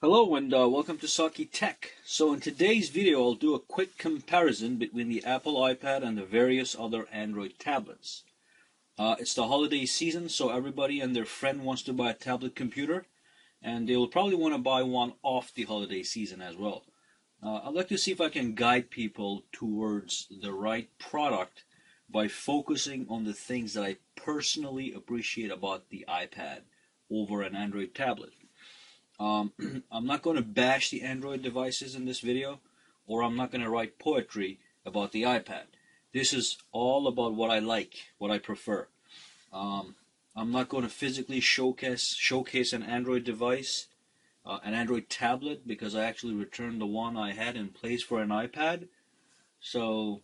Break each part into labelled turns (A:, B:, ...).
A: Hello and welcome to Saki Tech. So in today's video I'll do a quick comparison between the Apple iPad and the various other Android tablets. It's the holiday season, so everybody and their friend wants to buy a tablet computer, and they will probably want to buy one off the holiday season as well. I'd like to see if I can guide people towards the right product by focusing on the things that I personally appreciate about the iPad over an Android tablet. I'm not going to bash the Android devices in this video, or I'm not going to write poetry about the iPad. This is all about what I like, what I prefer. I'm not going to physically showcase an Android device, an Android tablet, because I actually returned the one I had in place for an iPad. So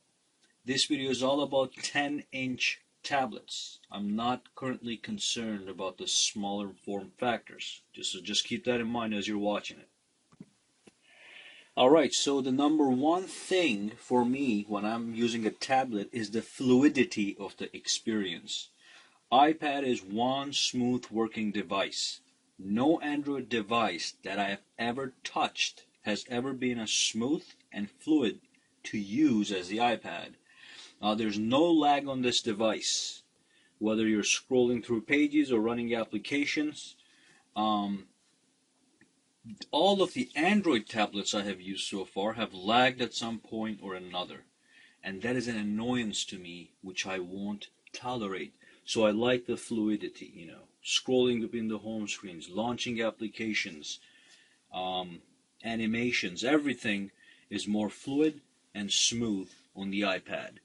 A: this video is all about 10-inch tablets. I'm not currently concerned about the smaller form factors. Just keep that in mind as you're watching it. Alright, so the number one thing for me when I'm using a tablet is the fluidity of the experience. iPad is one smooth working device. No Android device that I have ever touched has ever been as smooth and fluid to use as the iPad. There's no lag on this device, whether you're scrolling through pages or running applications. All of the Android tablets I have used so far have lagged at some point or another, and that is an annoyance to me, which I won't tolerate. So I like the fluidity, scrolling between the home screens, launching applications, animations, everything is more fluid and smooth on the iPad.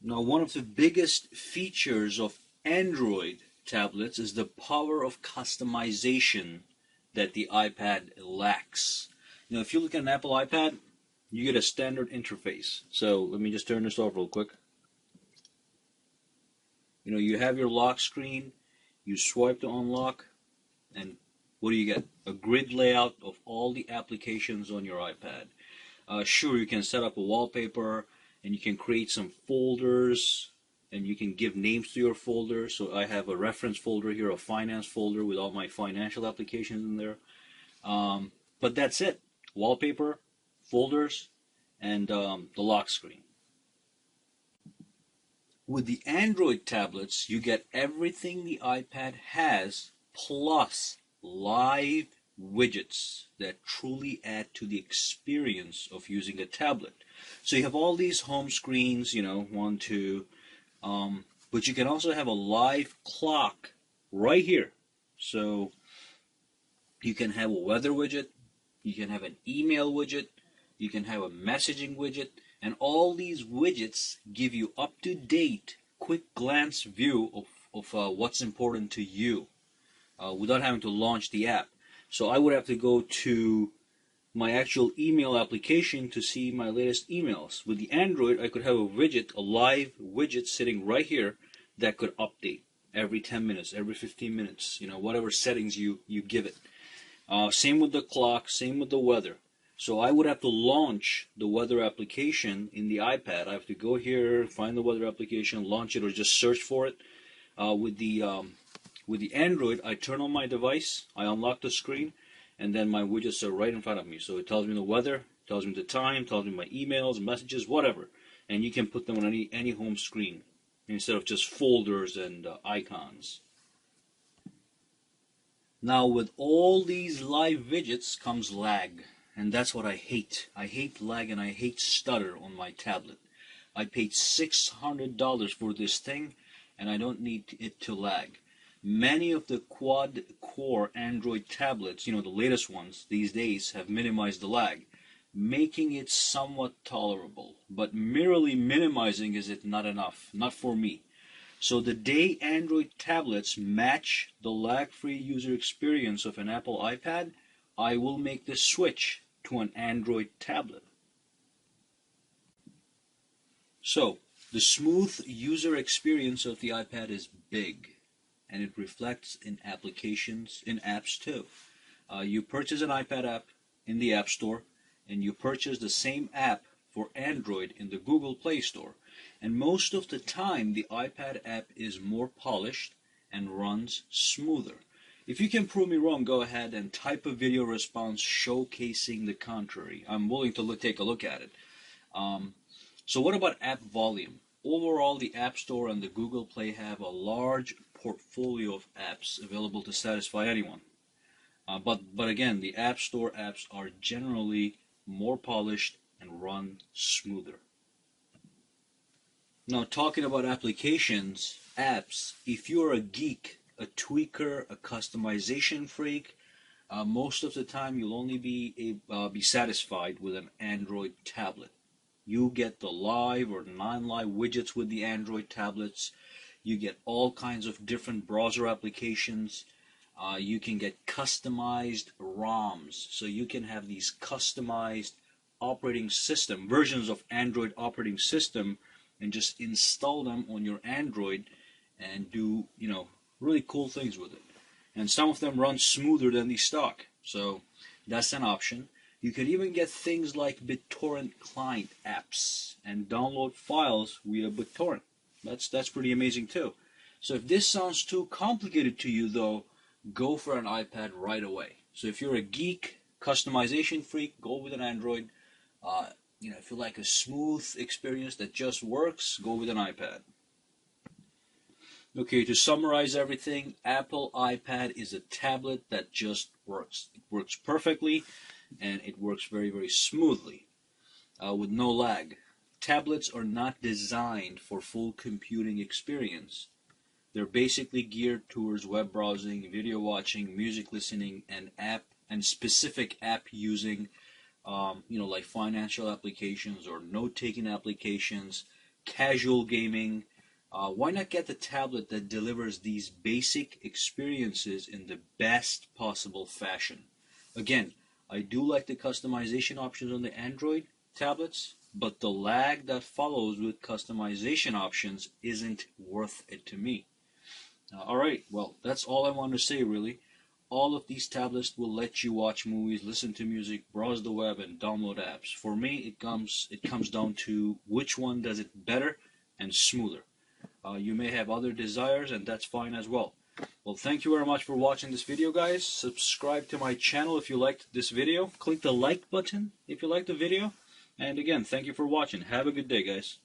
A: Now, one of the biggest features of Android tablets is the power of customization that the iPad lacks. If you look at an Apple iPad, you get a standard interface. So let me just turn this off real quick. You have your lock screen, you swipe to unlock, and what do you get? A grid layout of all the applications on your iPad. Sure, you can set up a wallpaper, and you can create some folders, and you can give names to your folders. So I have a reference folder here, a finance folder with all my financial applications in there. But that's it. Wallpaper, folders, and the lock screen. With the Android tablets, you get everything the iPad has, plus live widgets that truly add to the experience of using a tablet. So you have all these home screens, one, two, but you can also have a live clock right here. So you can have a weather widget, you can have an email widget, you can have a messaging widget, and all these widgets give you up-to-date, quick glance view of what's important to you without having to launch the app. So I would have to go to my actual email application to see my latest emails. With the Android, I could have a widget, a live widget sitting right here that could update every 10 minutes, every 15 minutes, whatever settings you give it. Same with the clock, same with the weather. So I would have to launch the weather application in the iPad. I have to go here, find the weather application, launch it, or just search for it. With the Android, I turn on my device, I unlock the screen, and then my widgets are right in front of me. So it tells me the weather, tells me the time, tells me my emails, messages, whatever. And you can put them on any home screen instead of just folders and icons. Now, with all these live widgets comes lag, and that's what I hate. I hate lag and I hate stutter on my tablet. I paid $600 for this thing, and I don't need it to lag. Many of the quad-core Android tablets, the latest ones these days, have minimized the lag, making it somewhat tolerable. But merely minimizing is not enough, not for me. So the day Android tablets match the lag-free user experience of an Apple iPad, I will make the switch to an Android tablet. So the smooth user experience of the iPad is big, and it reflects in applications, in apps too. You purchase an iPad app in the App Store, and you purchase the same app for Android in the Google Play Store. And most of the time, the iPad app is more polished and runs smoother. If you can prove me wrong, go ahead and type a video response showcasing the contrary. I'm willing to take a look at it. So what about app volume? Overall, the App Store and the Google Play have a large portfolio of apps available to satisfy anyone. But again, the App Store apps are generally more polished and run smoother. Now, talking about applications, apps, if you're a geek, a tweaker, a customization freak, most of the time you'll only be satisfied with an Android tablet. You get the live or non-live widgets with the Android tablets. You get all kinds of different browser applications. You can get customized ROMs. So you can have these customized operating system, versions of Android operating system, and just install them on your Android and do, really cool things with it. And some of them run smoother than the stock. So that's an option. You can even get things like BitTorrent client apps and download files via BitTorrent. That's pretty amazing too. So if this sounds too complicated to you though, go for an iPad right away. So if you're a geek, customization freak, go with an Android. If you like a smooth experience that just works, go with an iPad. Okay, to summarize everything, Apple iPad is a tablet that just works. It works perfectly, and it works very, very smoothly, with no lag. Tablets are not designed for full computing experience. They're basically geared towards web browsing, video watching, music listening, and specific app using, like financial applications or note-taking applications, casual gaming. Why not get the tablet that delivers these basic experiences in the best possible fashion? Again, I do like the customization options on the Android tablets, but the lag that follows with customization options isn't worth it to me. Alright, well, that's all I want to say really. All of these tablets will let you watch movies, listen to music, browse the web, and download apps. For me, it comes down to which one does it better and smoother. You may have other desires, and that's fine as well. Well, thank you very much for watching this video, guys. Subscribe to my channel if you liked this video. Click the like button if you liked the video. And again, thank you for watching. Have a good day, guys.